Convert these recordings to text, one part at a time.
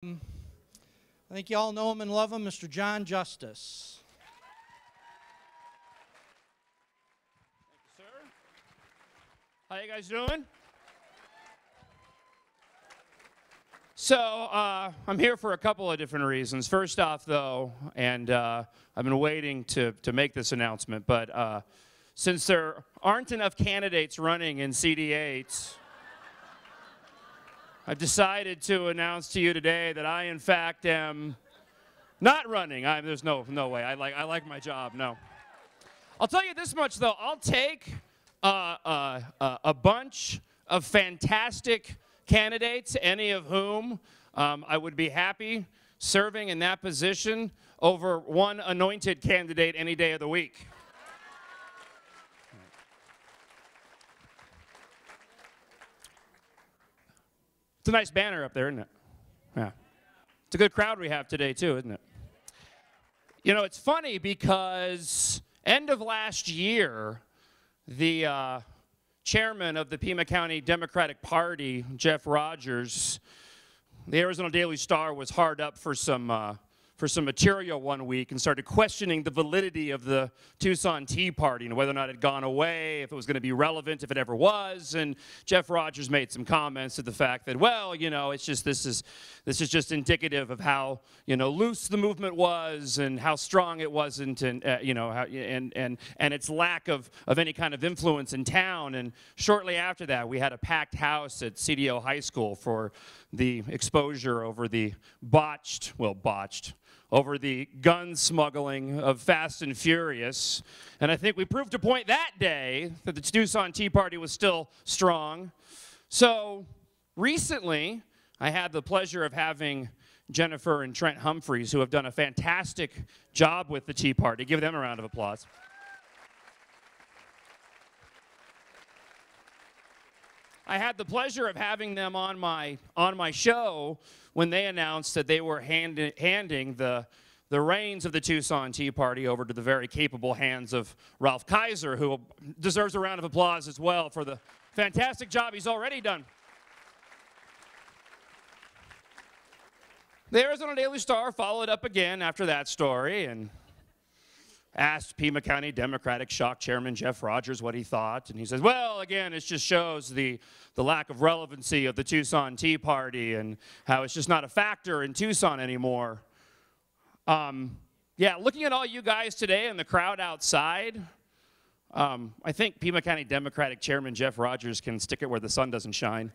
I think you all know him and love him, Mr. Jon Justice. Thank you, sir. How you guys doing? So, I'm here for a couple of different reasons. First off, though, and I've been waiting to make this announcement, but since there aren't enough candidates running in CD8, I've decided to announce to you today that I, in fact, am not running. There's no way. I like my job. No. I'll tell you this much, though. I'll take a bunch of fantastic candidates, any of whom I would be happy serving in that position over one anointed candidate any day of the week. It's a nice banner up there, isn't it? Yeah. It's a good crowd we have today, too, isn't it? You know, it's funny because end of last year, the chairman of the Pima County Democratic Party, Jeff Rogers, the Arizona Daily Star was hard up for some material one week and started questioning the validity of the Tucson Tea Party and whether or not it had gone away, if it was going to be relevant, if it ever was. And Jeff Rogers made some comments to the fact that, well, you know, it's just this is just indicative of how, you know, loose the movement was and how strong it wasn't, and you know, how, and its lack of any kind of influence in town. And shortly after that, we had a packed house at CDO High School for the exposure over the botched over the gun smuggling of Fast and Furious. And I think we proved a point that day that the Tucson Tea Party was still strong. So recently, I had the pleasure of having Jennifer and Trent Humphreys, who have done a fantastic job with the Tea Party. Give them a round of applause. I had the pleasure of having them on my show when they announced that they were handing the reins of the Tucson Tea Party over to the very capable hands of Ralph Kaiser, who deserves a round of applause as well for the fantastic job he's already done. The Arizona Daily Star followed up again after that story and asked Pima County Democratic Shock Chairman Jeff Rogers what he thought, and he says, well, again, it just shows the lack of relevancy of the Tucson Tea Party and how it's just not a factor in Tucson anymore. Yeah, looking at all you guys today and the crowd outside, I think Pima County Democratic Chairman Jeff Rogers can stick it where the sun doesn't shine.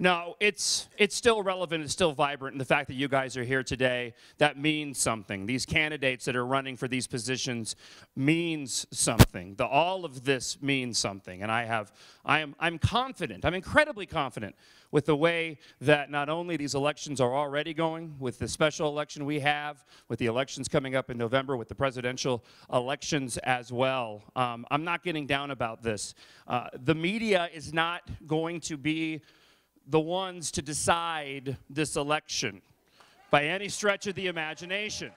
No, it's still relevant, it's still vibrant, and the fact that you guys are here today, that means something. These candidates that are running for these positions means something. All of this means something, and I'm confident, I'm incredibly confident with the way that not only these elections are already going, with the special election we have, with the elections coming up in November, with the presidential elections as well. I'm not getting down about this. The media is not going to be the ones to decide this election by any stretch of the imagination.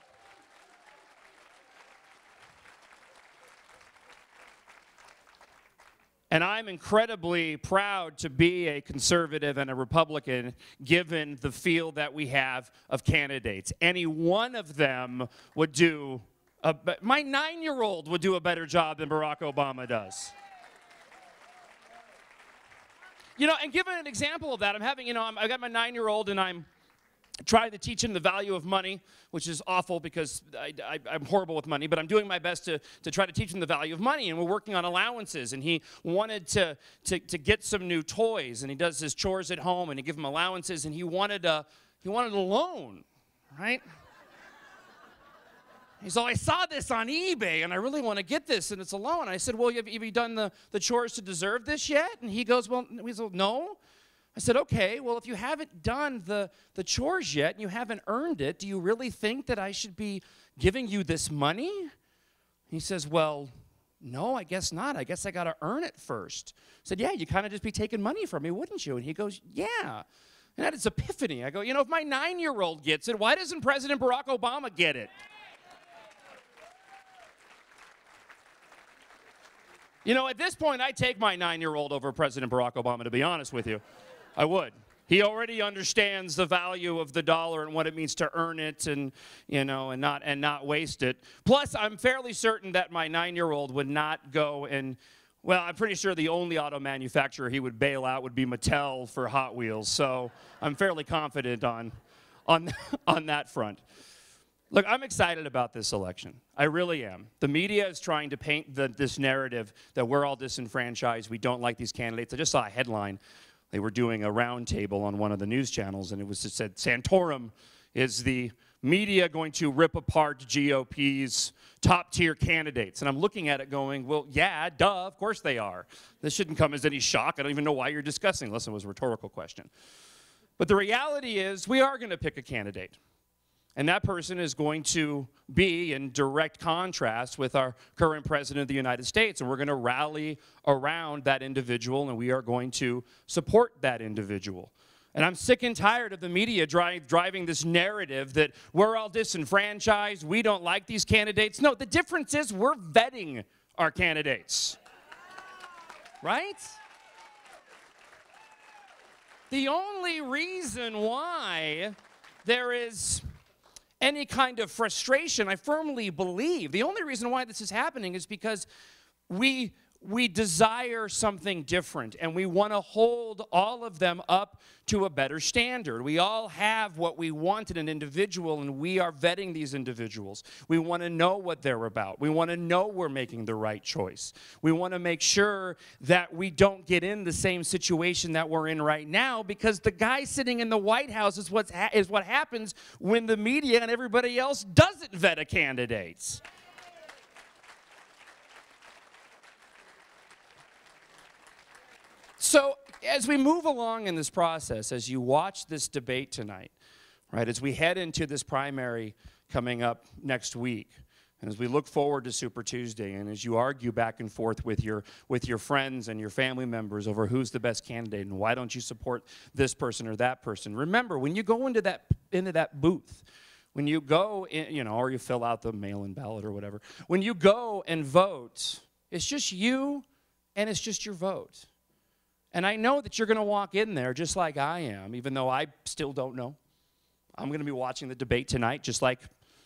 And I'm incredibly proud to be a conservative and a Republican, given the field that we have of candidates. Any one of them would do, my 9-year-old would do a better job than Barack Obama does. You know, and given an example of that, I'm having, you know, I've got my 9-year-old and I'm trying to teach him the value of money, which is awful because I'm horrible with money, but I'm doing my best to try to teach him the value of money, and we're working on allowances, and he wanted to get some new toys, and he does his chores at home, and he give him allowances, and he wanted a loan, right? He's like, I saw this on eBay, and I really want to get this, and it's a loan. I said, well, have you done the chores to deserve this yet? And he goes, well, no. I said, okay, well, if you haven't done the chores yet and you haven't earned it, do you really think that I should be giving you this money? He says, well, no, I guess not. I guess I got to earn it first. I said, yeah, you kind of just be taking money from me, wouldn't you? And he goes, yeah. And that is epiphany. I go, you know, if my 9-year-old gets it, why doesn't President Barack Obama get it? You know, at this point, I'd take my 9-year-old over President Barack Obama, to be honest with you. I would. He already understands the value of the dollar and what it means to earn it and, you know, and not waste it. Plus, I'm fairly certain that my 9-year-old would not go and, well, I'm pretty sure the only auto manufacturer he would bail out would be Mattel for Hot Wheels. So I'm fairly confident on that front. Look, I'm excited about this election. I really am. The media is trying to paint this narrative that we're all disenfranchised, we don't like these candidates. I just saw a headline. They were doing a roundtable on one of the news channels, and it said, Santorum, is the media going to rip apart GOP's top-tier candidates? And I'm looking at it going, well, yeah, duh, of course they are. This shouldn't come as any shock. I don't even know why you're discussing, unless it was a rhetorical question. But the reality is we are going to pick a candidate. And that person is going to be in direct contrast with our current president of the United States. And we're going to rally around that individual, and we are going to support that individual. And I'm sick and tired of the media driving this narrative that we're all disenfranchised, we don't like these candidates. No, the difference is we're vetting our candidates. Right? The only reason why there is any kind of frustration, I firmly believe, the only reason why this is happening is because we desire something different, and we want to hold all of them up to a better standard. We all have what we want in an individual, and we are vetting these individuals. We want to know what they're about. We want to know we're making the right choice. We want to make sure that we don't get in the same situation that we're in right now, because the guy sitting in the White House is what happens when the media and everybody else doesn't vet a candidate. So as we move along in this process, as you watch this debate tonight, right, as we head into this primary coming up next week, and as we look forward to Super Tuesday, and as you argue back and forth with your friends and your family members over who's the best candidate and why don't you support this person or that person, remember, when you go into that booth, when you go in, you know, or you fill out the mail-in ballot or whatever, when you go and vote, it's just you and it's just your vote. And I know that you're going to walk in there just like I am, even though I still don't know. I'm going to be watching the debate tonight just like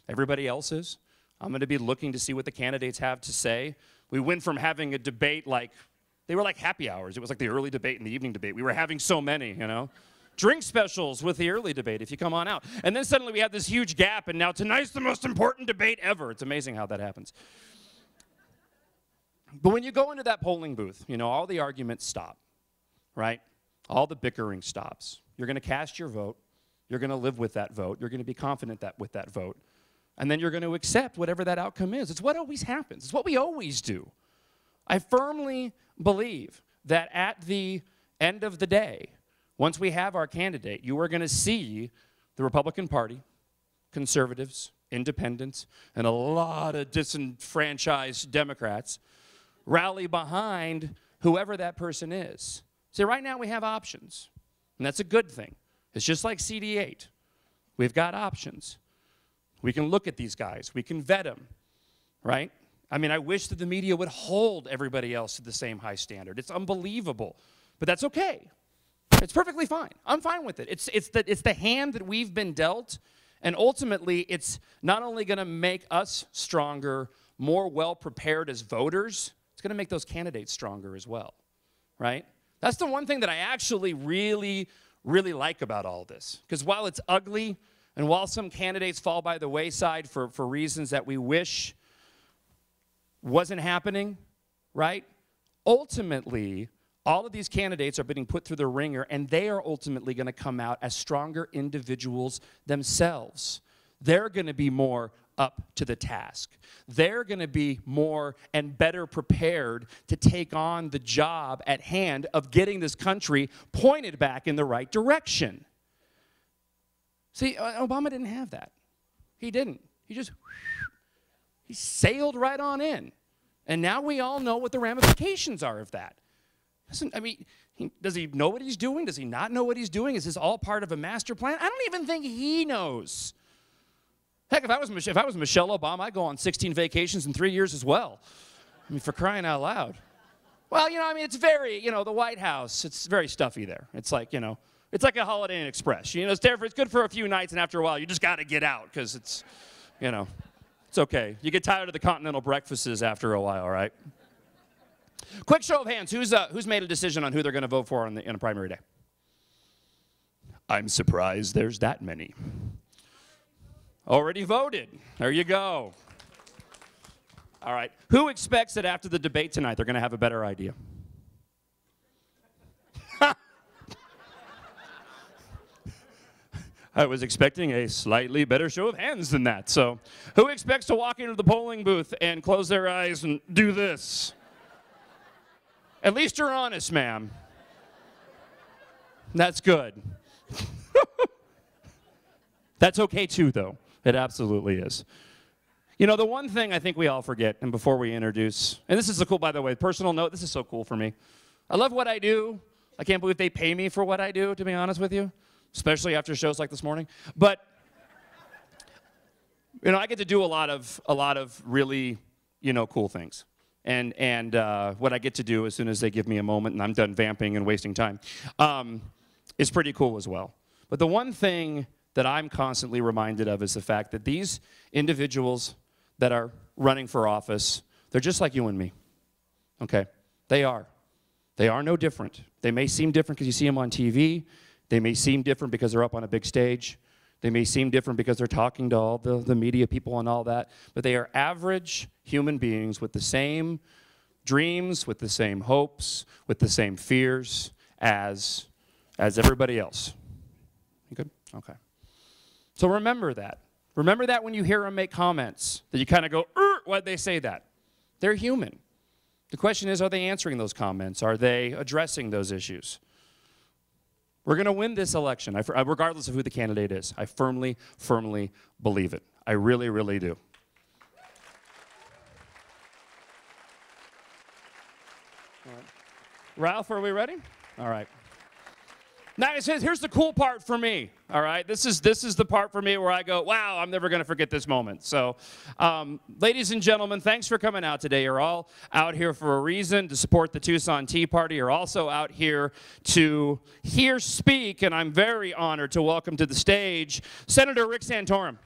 everybody else is. I'm going to be looking to see what the candidates have to say. We went from having a debate like, they were like happy hours. It was like the early debate and the evening debate. We were having so many, you know. Drink specials with the early debate if you come on out. And then suddenly we have this huge gap, and now tonight's the most important debate ever. It's amazing how that happens. But when you go into that polling booth, you know, all the arguments stop. Right? All the bickering stops. You're going to cast your vote. You're going to live with that vote. You're going to be confident with that vote. And then you're going to accept whatever that outcome is. It's what always happens. It's what we always do. I firmly believe that at the end of the day, once we have our candidate, you are going to see the Republican Party, conservatives, independents, and a lot of disenfranchised Democrats rally behind whoever that person is. See, right now we have options, and that's a good thing. It's just like CD8. We've got options. We can look at these guys. We can vet them, right? I mean, I wish that the media would hold everybody else to the same high standard. It's unbelievable, but that's okay. It's perfectly fine. I'm fine with it. It's the hand that we've been dealt, and ultimately it's not only going to make us stronger, more well-prepared as voters, it's going to make those candidates stronger as well, right? That's the one thing that I actually really, really like about all this. Because while it's ugly, and while some candidates fall by the wayside for reasons that we wish wasn't happening, right? Ultimately, all of these candidates are being put through the ringer, and they are ultimately going to come out as stronger individuals themselves. They're going to be more up to the task. They're going to be more and better prepared to take on the job at hand of getting this country pointed back in the right direction. See, Obama didn't have that. He didn't. He sailed right on in. And now we all know what the ramifications are of that. I mean, does he know what he's doing? Does he not know what he's doing? Is this all part of a master plan? I don't even think he knows. Heck, if I was Michelle Obama, I'd go on 16 vacations in 3 years as well. I mean, for crying out loud. Well, you know, I mean, it's very, you know, the White House, it's very stuffy there. It's like, you know, it's like a Holiday Inn Express. You know, it's good for a few nights, and after a while, you just got to get out because it's, you know, it's okay. You get tired of the continental breakfasts after a while, right? Quick show of hands. Who's made a decision on who they're going to vote for in a primary day? I'm surprised there's that many. Already voted. There you go. All right. Who expects that after the debate tonight they're going to have a better idea? I was expecting a slightly better show of hands than that. So, who expects to walk into the polling booth and close their eyes and do this? At least you're honest, ma'am. That's good. That's okay too, though. It absolutely is. You know, the one thing I think we all forget, and before we introduce, and this is a cool, by the way, personal note, this is so cool for me. I love what I do. I can't believe they pay me for what I do, to be honest with you, especially after shows like this morning. But, you know, I get to do a lot of really, you know, cool things. And what I get to do as soon as they give me a moment and I'm done vamping and wasting time is pretty cool as well. But the one thing that I'm constantly reminded of is the fact that these individuals that are running for office, they're just like you and me, okay? They are. They are no different. They may seem different because you see them on TV. They may seem different because they're up on a big stage. They may seem different because they're talking to all the media people and all that. But they are average human beings with the same dreams, with the same hopes, with the same fears as everybody else. You good? Okay. So remember that. Remember that when you hear them make comments, that you kind of go, why'd they say that? They're human. The question is, are they answering those comments? Are they addressing those issues? We're going to win this election, regardless of who the candidate is. I firmly, firmly believe it. I really, really do. All right. Ralph, are we ready? All right. Now, here's the cool part for me, all right? This is the part for me where I go, wow, I'm never going to forget this moment. So, ladies and gentlemen, thanks for coming out today. You're all out here for a reason, to support the Tucson Tea Party. You're also out here to hear speak, and I'm very honored to welcome to the stage Senator Rick Santorum.